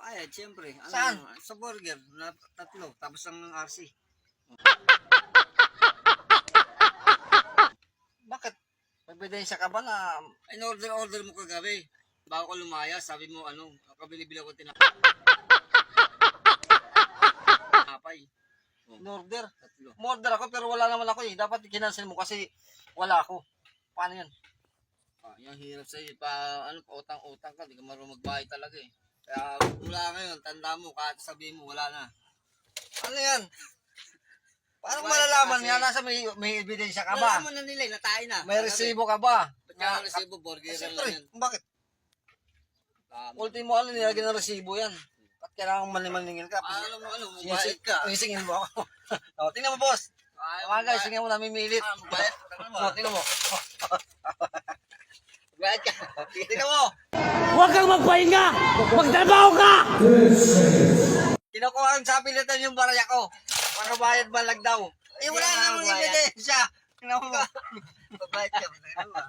Bayad, siyempre. Ano, Saan? Sa burger, na 3, tapos ang RC. Bakit? May ebidensya ka ba na Ay, order mo kagabi. Bago ka lumaya, sabi mo, kabili-bili ako tinapay. in-order? 3. Umorder ako pero wala naman ako eh. Dapat i-cancel mo kasi wala ako. Paano yun? Yung hirap sa'yo, utang-utang ka, di ka marunong magbayad talaga eh. Kaya mula ngayon, tanda mo, kahit sabihin mo, wala na. Ano yan? Paano Bayad ka malalaman kasi. nga? Nasa may ebidensya ka ba? Wala mo na nila, natain na. May resibo ka ba? Ba't ka ang resibo, burger lang Siyempre, yan. bakit? Tama. Ultimo ano, nilagyan ng resibo yan. At kailangan maningil ka. Alam mo, magbayad ka. Singin mo ako. O, tingnan mo boss. Mga guys, tingnan mo namimilit. Magbayad. Tingnan mo. O, tingnan mo. Magbayad ka. Tingnan mo. Huwag kang magpahinga! Magtrabaho ka! Kinukuha ang sapilitan yung barya ko. Para bayad balag daw. Eh, wala namang ebidensya. Tingnan mo. Magbayad ka. Tingnan mo.